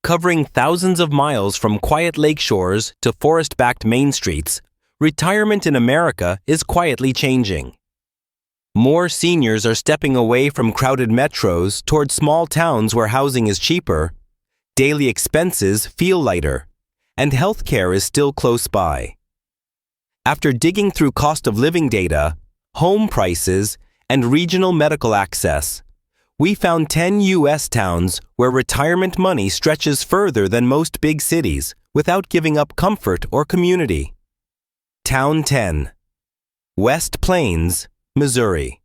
Covering thousands of miles from quiet lake shores to forest-backed main streets, retirement in America is quietly changing. More seniors are stepping away from crowded metros toward small towns where housing is cheaper, daily expenses feel lighter, and healthcare is still close by. After digging through cost of living data, home prices, and regional medical access, we found 10 U.S. towns where retirement money stretches further than most big cities without giving up comfort or community. Town 10. West Plains, Missouri.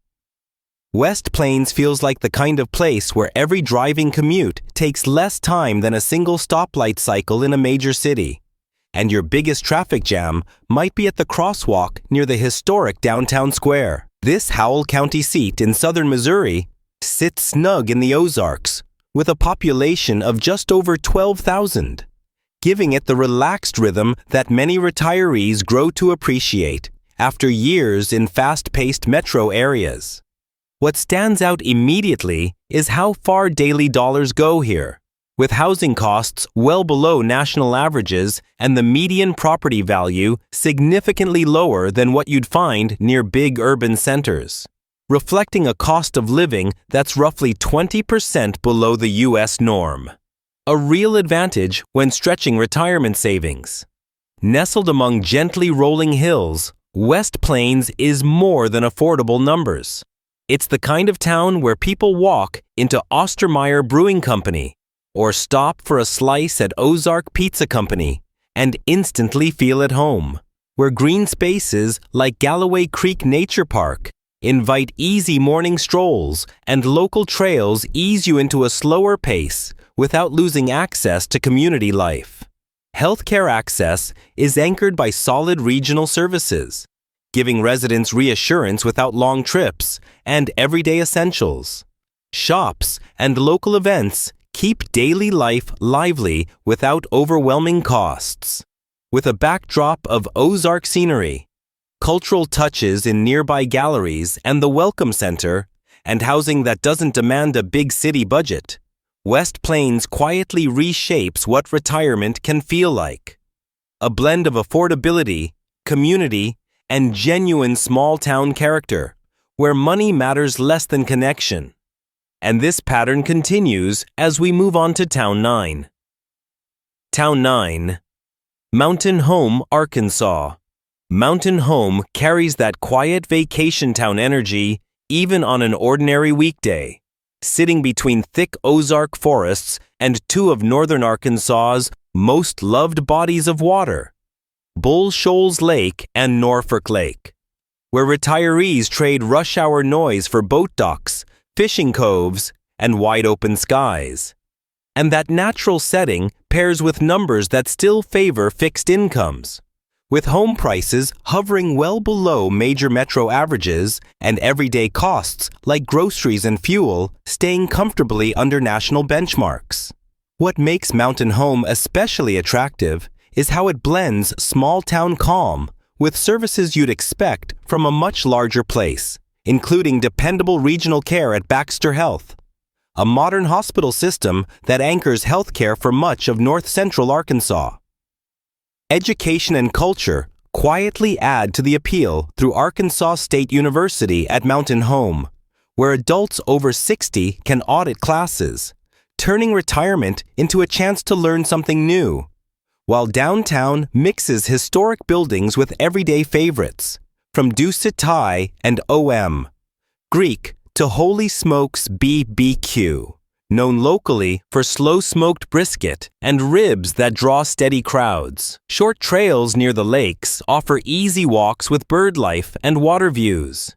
West Plains feels like the kind of place where every driving commute takes less time than a single stoplight cycle in a major city, and your biggest traffic jam might be at the crosswalk near the historic downtown square. This Howell County seat in southern Missouri sits snug in the Ozarks with a population of just over 12,000, giving it the relaxed rhythm that many retirees grow to appreciate after years in fast-paced metro areas. What stands out immediately is how far daily dollars go here, with housing costs well below national averages and the median property value significantly lower than what you'd find near big urban centers, reflecting a cost of living that's roughly 20% below the U.S. norm. A real advantage when stretching retirement savings. Nestled among gently rolling hills, West Plains is more than affordable numbers. It's the kind of town where people walk into Ostermeyer Brewing Company or stop for a slice at Ozark Pizza Company and instantly feel at home, where green spaces like Galloway Creek Nature Park invite easy morning strolls and local trails ease you into a slower pace without losing access to community life. Healthcare access is anchored by solid regional services, giving residents reassurance without long trips and everyday essentials. Shops and local events keep daily life lively without overwhelming costs. With a backdrop of Ozark scenery, cultural touches in nearby galleries and the Welcome Center, and housing that doesn't demand a big city budget, West Plains quietly reshapes what retirement can feel like. A blend of affordability, community, and genuine small-town character, where money matters less than connection. And this pattern continues as we move on to Town 9. Town 9. Mountain Home, Arkansas. Mountain Home carries that quiet vacation town energy even on an ordinary weekday, sitting between thick Ozark forests and two of northern Arkansas's most loved bodies of water, Bull Shoals Lake and Norfolk Lake, where retirees trade rush hour noise for boat docks, fishing coves, and wide-open skies. And that natural setting pairs with numbers that still favor fixed incomes, with home prices hovering well below major metro averages and everyday costs like groceries and fuel staying comfortably under national benchmarks. What makes Mountain Home especially attractive is how it blends small-town calm with services you'd expect from a much larger place, including dependable regional care at Baxter Health, a modern hospital system that anchors healthcare for much of north-central Arkansas. Education and culture quietly add to the appeal through Arkansas State University at Mountain Home, where adults over 60 can audit classes, turning retirement into a chance to learn something new, while downtown mixes historic buildings with everyday favorites, from Doucet Thai and OM, Greek to Holy Smokes BBQ, known locally for slow-smoked brisket and ribs that draw steady crowds. Short trails near the lakes offer easy walks with bird life and water views.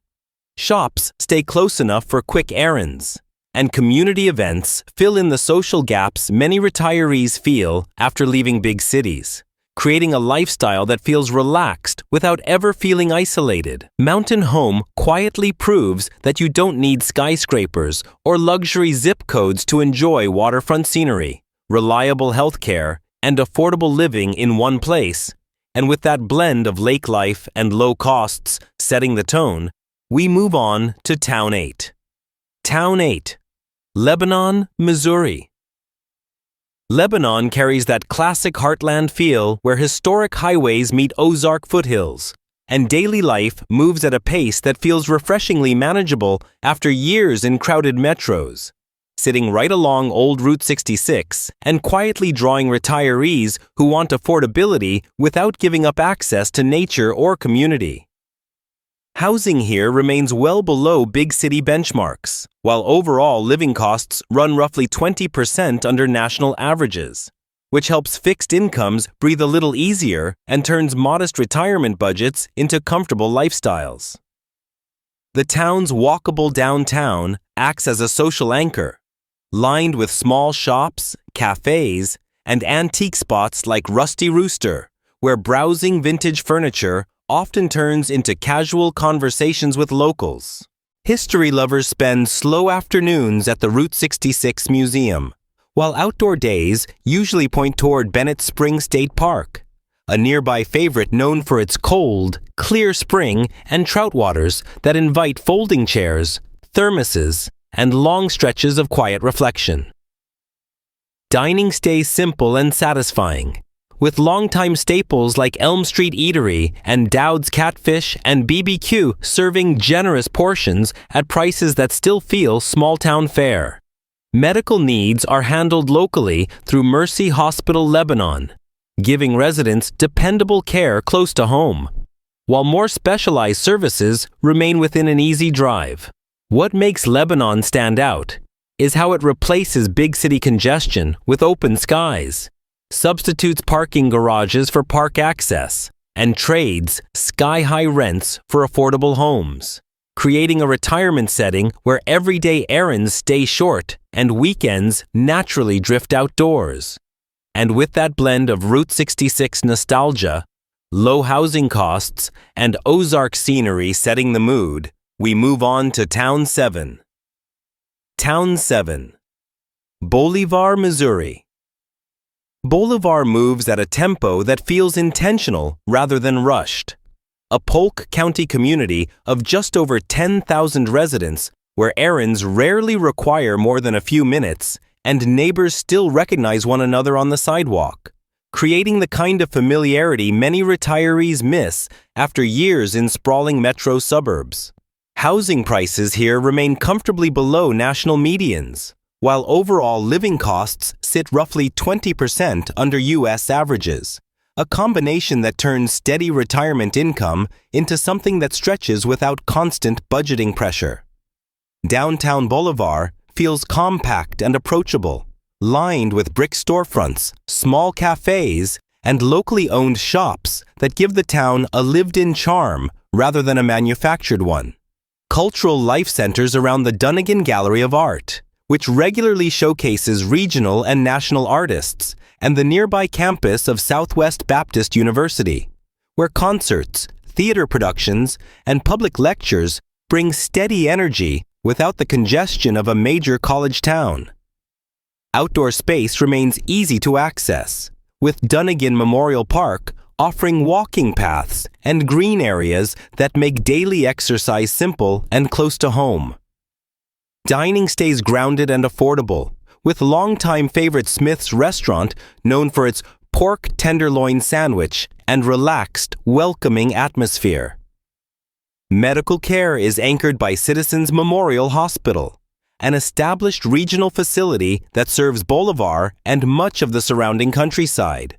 Shops stay close enough for quick errands, and community events fill in the social gaps many retirees feel after leaving big cities, creating a lifestyle that feels relaxed without ever feeling isolated. Mountain Home quietly proves that you don't need skyscrapers or luxury zip codes to enjoy waterfront scenery, reliable healthcare, and affordable living in one place. And with that blend of lake life and low costs setting the tone, we move on to Town 8. Town 8. Lebanon, Missouri. Lebanon carries that classic heartland feel where historic highways meet Ozark foothills, and daily life moves at a pace that feels refreshingly manageable after years in crowded metros. Sitting right along old Route 66 and quietly drawing retirees who want affordability without giving up access to nature or community. Housing here remains well below big city benchmarks, while overall living costs run roughly 20% under national averages, which helps fixed incomes breathe a little easier and turns modest retirement budgets into comfortable lifestyles. The town's walkable downtown acts as a social anchor, lined with small shops, cafes, and antique spots like Rusty Rooster, where browsing vintage furniture often turns into casual conversations with locals. History lovers spend slow afternoons at the Route 66 Museum, while outdoor days usually point toward Bennett Springs State Park, a nearby favorite known for its cold, clear spring and trout waters that invite folding chairs, thermoses, and long stretches of quiet reflection. Dining stays simple and satisfying, with longtime staples like Elm Street Eatery and Dowd's Catfish and BBQ serving generous portions at prices that still feel small-town fare. Medical needs are handled locally through Mercy Hospital Lebanon, giving residents dependable care close to home, while more specialized services remain within an easy drive. What makes Lebanon stand out is how it replaces big city congestion with open skies, substitutes parking garages for park access, and trades sky-high rents for affordable homes, creating a retirement setting where everyday errands stay short and weekends naturally drift outdoors. And with that blend of Route 66 nostalgia, low housing costs, and Ozark scenery setting the mood, we move on to Town 7. Town 7. Bolivar, Missouri. Bolivar moves at a tempo that feels intentional rather than rushed. A Polk County community of just over 10,000 residents where errands rarely require more than a few minutes and neighbors still recognize one another on the sidewalk, creating the kind of familiarity many retirees miss after years in sprawling metro suburbs. Housing prices here remain comfortably below national medians, while overall living costs sit roughly 20% under U.S. averages, a combination that turns steady retirement income into something that stretches without constant budgeting pressure. Downtown Bolivar feels compact and approachable, lined with brick storefronts, small cafes, and locally owned shops that give the town a lived-in charm rather than a manufactured one. Cultural life centers around the Dunnigan Gallery of Art, which regularly showcases regional and national artists, and the nearby campus of Southwest Baptist University, where concerts, theater productions, and public lectures bring steady energy without the congestion of a major college town. Outdoor space remains easy to access, with Dunnigan Memorial Park offering walking paths and green areas that make daily exercise simple and close to home. Dining stays grounded and affordable, with longtime favorite Smith's restaurant known for its pork tenderloin sandwich and relaxed, welcoming atmosphere. Medical care is anchored by Citizens Memorial Hospital, an established regional facility that serves Bolivar and much of the surrounding countryside,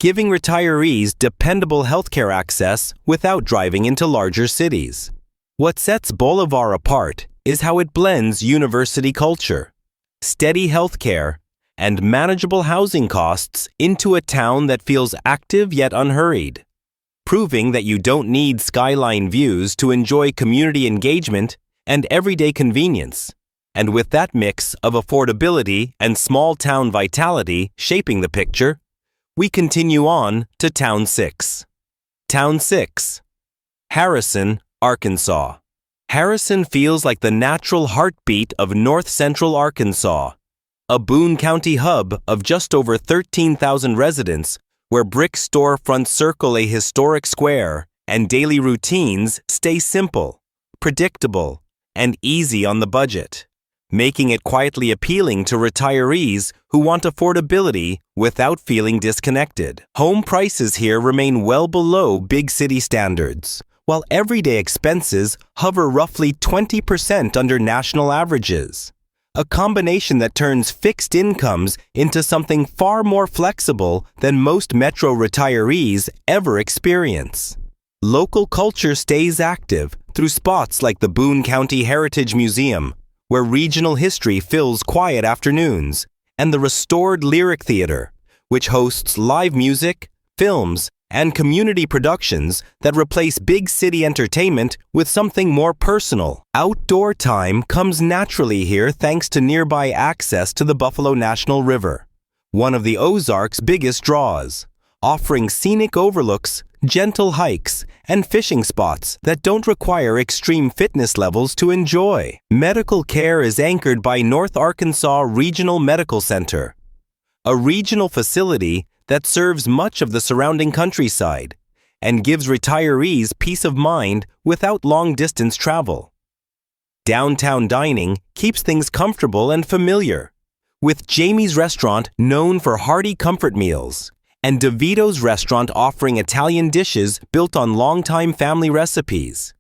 giving retirees dependable healthcare access without driving into larger cities. What sets Bolivar apart is how it blends university culture, steady healthcare, and manageable housing costs into a town that feels active yet unhurried, proving that you don't need skyline views to enjoy community engagement and everyday convenience. And with that mix of affordability and small-town vitality shaping the picture, we continue on to Town 6. Town 6. Harrison, Arkansas. Harrison feels like the natural heartbeat of north-central Arkansas, a Boone County hub of just over 13,000 residents where brick storefronts circle a historic square and daily routines stay simple, predictable, and easy on the budget, making it quietly appealing to retirees who want affordability without feeling disconnected. Home prices here remain well below big city standards, while everyday expenses hover roughly 20% under national averages. A combination that turns fixed incomes into something far more flexible than most metro retirees ever experience. Local culture stays active through spots like the Boone County Heritage Museum, where regional history fills quiet afternoons, and the restored Lyric Theater, which hosts live music, films, and community productions that replace big city entertainment with something more personal. Outdoor time comes naturally here thanks to nearby access to the Buffalo National River, one of the Ozarks' biggest draws, offering scenic overlooks, gentle hikes, and fishing spots that don't require extreme fitness levels to enjoy. Medical care is anchored by North Arkansas Regional Medical Center, a regional facility that serves much of the surrounding countryside and gives retirees peace of mind without long-distance travel. Downtown dining keeps things comfortable and familiar, with Jamie's Restaurant known for hearty comfort meals, and DeVito's Restaurant offering Italian dishes built on longtime family recipes,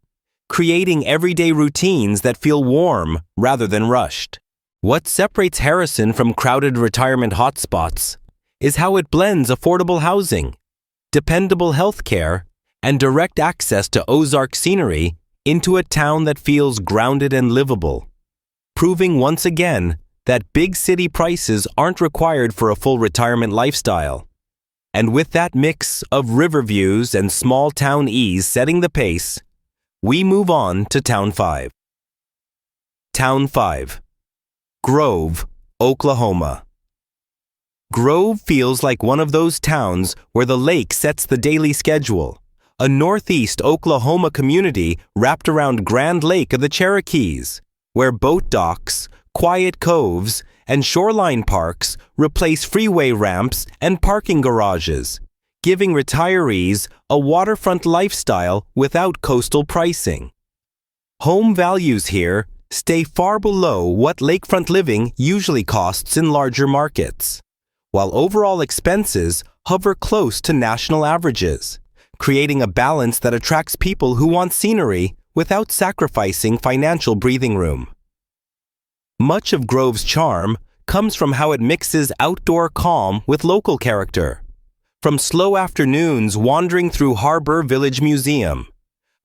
creating everyday routines that feel warm rather than rushed. What separates Harrison from crowded retirement hotspots is how it blends affordable housing, dependable health care, and direct access to Ozark scenery into a town that feels grounded and livable, proving once again that big city prices aren't required for a full retirement lifestyle. And with that mix of river views and small town ease setting the pace, we move on to Town 5. Town 5. Grove, Oklahoma. Grove feels like one of those towns where the lake sets the daily schedule, a northeast Oklahoma community wrapped around Grand Lake of the Cherokees, where boat docks, quiet coves, and shoreline parks replace freeway ramps and parking garages, giving retirees a waterfront lifestyle without coastal pricing. Home values here stay far below what lakefront living usually costs in larger markets, while overall expenses hover close to national averages, creating a balance that attracts people who want scenery without sacrificing financial breathing room. Much of Grove's charm comes from how it mixes outdoor calm with local character. From slow afternoons wandering through Harbor Village Museum,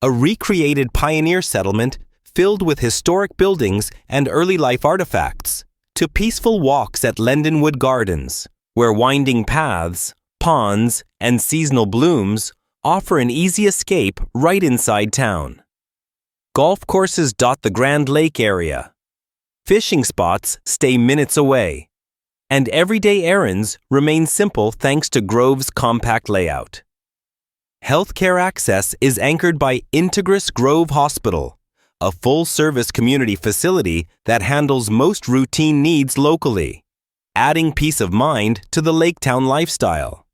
a recreated pioneer settlement filled with historic buildings and early life artifacts, to peaceful walks at Lendenwood Gardens, where winding paths, ponds, and seasonal blooms offer an easy escape right inside town. Golf courses dot the Grand Lake area. Fishing spots stay minutes away. And everyday errands remain simple thanks to Grove's compact layout. Healthcare access is anchored by Integris Grove Hospital, a full-service community facility that handles most routine needs locally, adding peace of mind to the Laketown lifestyle.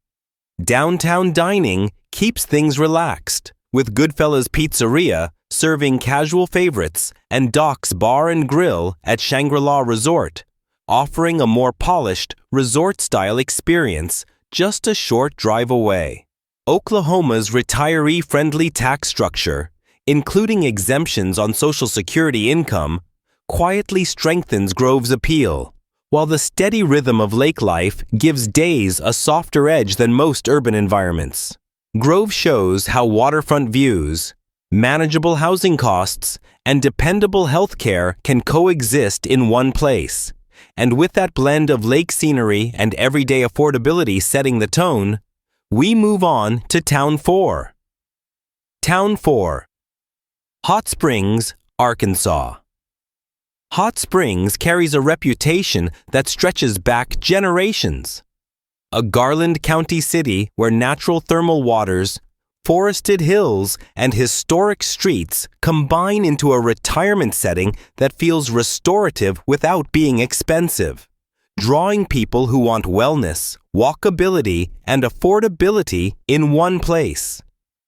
Downtown dining keeps things relaxed, with Goodfellas Pizzeria serving casual favorites and Doc's Bar and Grill at Shangri-La Resort, offering a more polished, resort-style experience just a short drive away. Oklahoma's retiree-friendly tax structure, including exemptions on Social Security income, quietly strengthens Grove's appeal, while the steady rhythm of lake life gives days a softer edge than most urban environments. Grove shows how waterfront views, manageable housing costs, and dependable health care can coexist in one place. And with that blend of lake scenery and everyday affordability setting the tone, we move on to Town 4. Town 4. Hot Springs, Arkansas. Hot Springs carries a reputation that stretches back generations. A Garland County city where natural thermal waters, forested hills, and historic streets combine into a retirement setting that feels restorative without being expensive, drawing people who want wellness, walkability, and affordability in one place.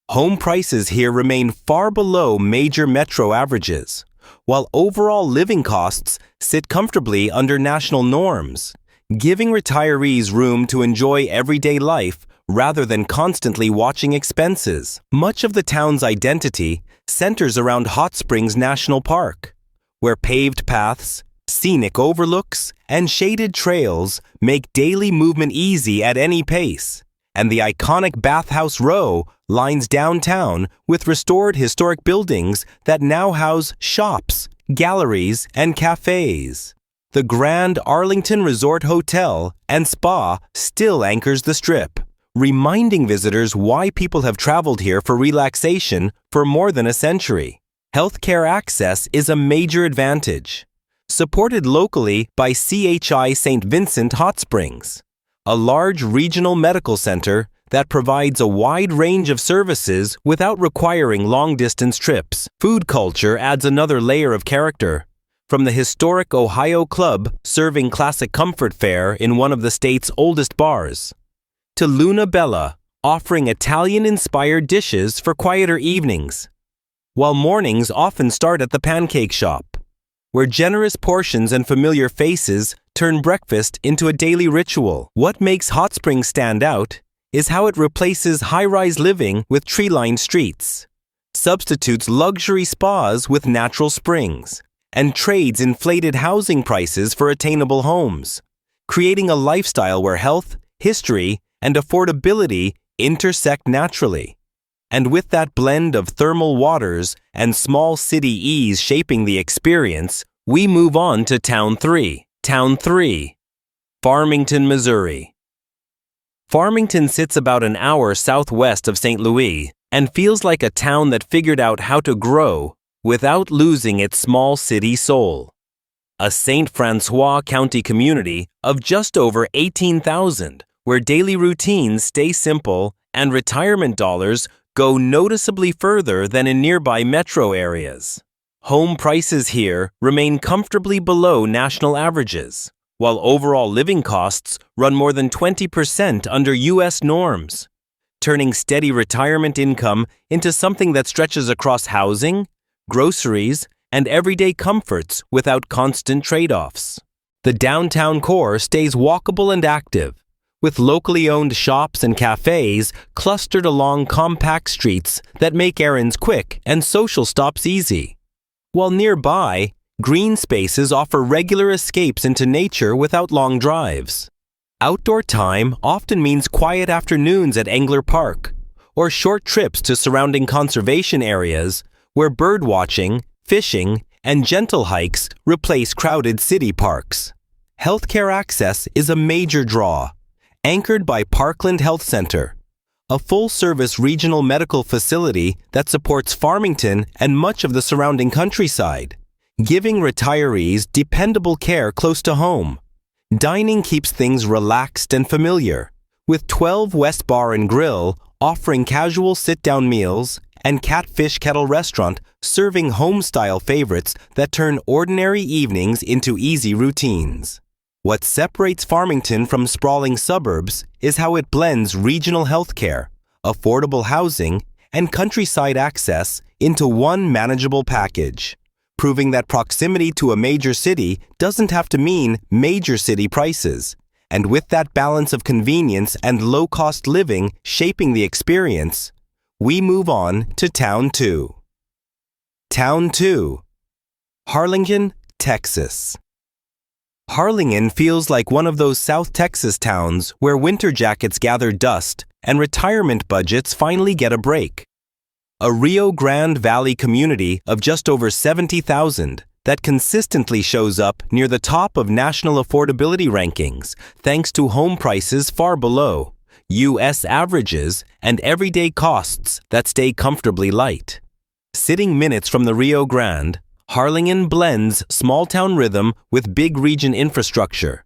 Home prices here remain far below major metro averages, while overall living costs sit comfortably under national norms, giving retirees room to enjoy everyday life rather than constantly watching expenses. Much of the town's identity centers around Hot Springs National Park, where paved paths, scenic overlooks, and shaded trails make daily movement easy at any pace, and the iconic Bathhouse Row lines downtown with restored historic buildings that now house shops, galleries, and cafes. The Grand Arlington Resort Hotel and Spa still anchors the Strip, reminding visitors why people have traveled here for relaxation for more than a century. Healthcare access is a major advantage, supported locally by CHI St. Vincent Hot Springs, a large regional medical center that provides a wide range of services without requiring long-distance trips. Food culture adds another layer of character, from the historic Ohio Club serving classic comfort fare in one of the state's oldest bars, to Luna Bella offering Italian-inspired dishes for quieter evenings, while mornings often start at the Pancake Shop, where generous portions and familiar faces turn breakfast into a daily ritual. What makes Hot Springs stand out is how it replaces high-rise living with tree-lined streets, substitutes luxury spas with natural springs, and trades inflated housing prices for attainable homes, creating a lifestyle where health, history, and affordability intersect naturally. And with that blend of thermal waters and small city ease shaping the experience, we move on to Town 3. Town 3, Farmington, Missouri. Farmington sits about an hour southwest of St. Louis and feels like a town that figured out how to grow without losing its small city soul. A St. Francois County community of just over 18,000, where daily routines stay simple and retirement dollars go noticeably further than in nearby metro areas. Home prices here remain comfortably below national averages, while overall living costs run more than 20% under U.S. norms, turning steady retirement income into something that stretches across housing, groceries, and everyday comforts without constant trade-offs. The downtown core stays walkable and active, with locally owned shops and cafes clustered along compact streets that make errands quick and social stops easy. While nearby, green spaces offer regular escapes into nature without long drives. Outdoor time often means quiet afternoons at Engler Park, or short trips to surrounding conservation areas where birdwatching, fishing, and gentle hikes replace crowded city parks. Healthcare access is a major draw, anchored by Parkland Health Center, a full-service regional medical facility that supports Farmington and much of the surrounding countryside, giving retirees dependable care close to home. Dining keeps things relaxed and familiar, with 12 West Bar and Grill offering casual sit-down meals and Catfish Kettle Restaurant serving home-style favorites that turn ordinary evenings into easy routines. What separates Farmington from sprawling suburbs is how it blends regional healthcare, affordable housing, and countryside access into one manageable package, proving that proximity to a major city doesn't have to mean major city prices. And with that balance of convenience and low-cost living shaping the experience, we move on to Town 2. Town 2, Harlingen, Texas. Harlingen feels like one of those South Texas towns where winter jackets gather dust and retirement budgets finally get a break. A Rio Grande Valley community of just over 70,000 that consistently shows up near the top of national affordability rankings thanks to home prices far below U.S. averages and everyday costs that stay comfortably light. Sitting minutes from the Rio Grande, Harlingen blends small-town rhythm with big region infrastructure,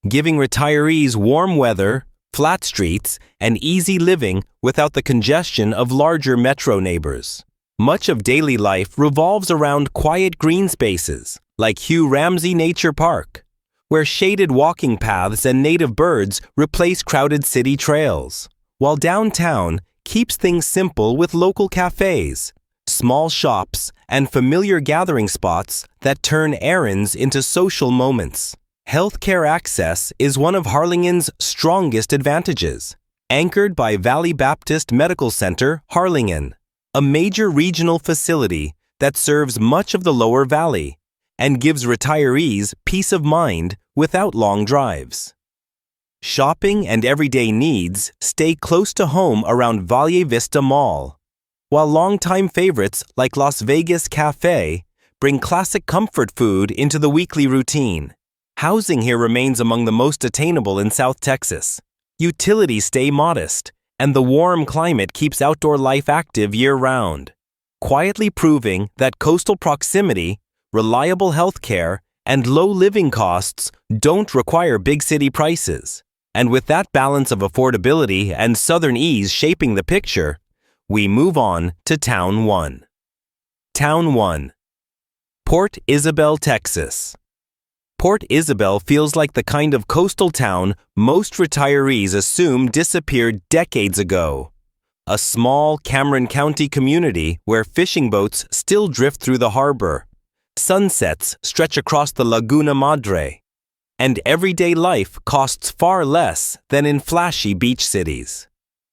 giving retirees warm weather, flat streets, and easy living without the congestion of larger metro neighbors. Much of daily life revolves around quiet green spaces, like Hugh Ramsey Nature Park, where shaded walking paths and native birds replace crowded city trails, while downtown keeps things simple with local cafes, small shops and familiar gathering spots that turn errands into social moments. Healthcare access is one of Harlingen's strongest advantages, anchored by Valley Baptist Medical Center, Harlingen, a major regional facility that serves much of the lower valley and gives retirees peace of mind without long drives. Shopping and everyday needs stay close to home around Valle Vista Mall, while longtime favorites like Las Vegas Cafe bring classic comfort food into the weekly routine. Housing here remains among the most attainable in South Texas. Utilities stay modest, and the warm climate keeps outdoor life active year-round, quietly proving that coastal proximity, reliable health care, and low living costs don't require big city prices. And with that balance of affordability and southern ease shaping the picture, we move on to Town 1. Town 1. Port Isabel, Texas. Port Isabel feels like the kind of coastal town most retirees assume disappeared decades ago. A small Cameron County community where fishing boats still drift through the harbor. Sunsets stretch across the Laguna Madre, and everyday life costs far less than in flashy beach cities.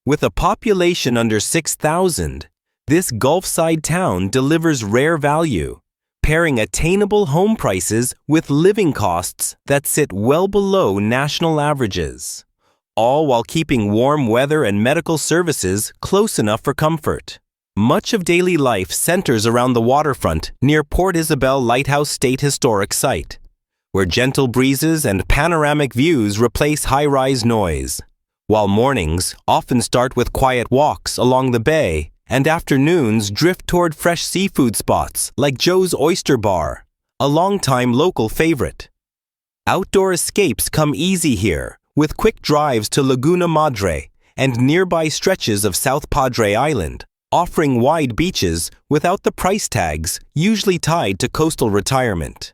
With a population under 6,000, this Gulfside town delivers rare value, pairing attainable home prices with living costs that sit well below national averages, all while keeping warm weather and medical services close enough for comfort. Much of daily life centers around the waterfront near Port Isabel Lighthouse State Historic Site, where gentle breezes and panoramic views replace high-rise noise, while mornings often start with quiet walks along the bay and afternoons drift toward fresh seafood spots like Joe's Oyster Bar, a longtime local favorite. Outdoor escapes come easy here, with quick drives to Laguna Madre and nearby stretches of South Padre Island, offering wide beaches without the price tags usually tied to coastal retirement.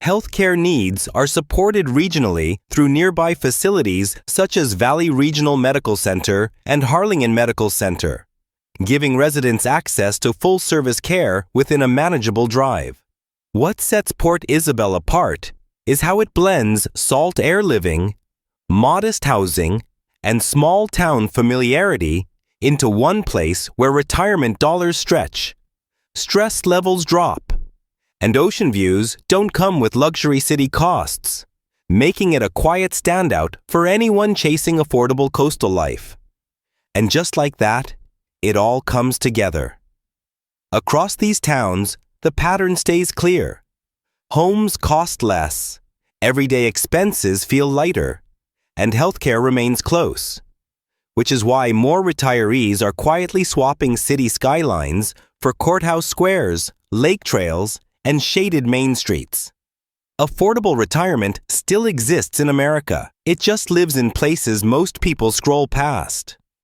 Healthcare needs are supported regionally through nearby facilities such as Valley Regional Medical Center and Harlingen Medical Center, giving residents access to full-service care within a manageable drive. What sets Port Isabel apart is how it blends salt air living, modest housing, and small-town familiarity into one place where retirement dollars stretch, stress levels drop, and ocean views don't come with luxury city costs, making it a quiet standout for anyone chasing affordable coastal life. And just like that, it all comes together. Across these towns, the pattern stays clear. Homes cost less, everyday expenses feel lighter, and healthcare remains close, which is why more retirees are quietly swapping city skylines for courthouse squares, lake trails, and shaded main streets. Affordable retirement still exists in America. It just lives in places most people scroll past.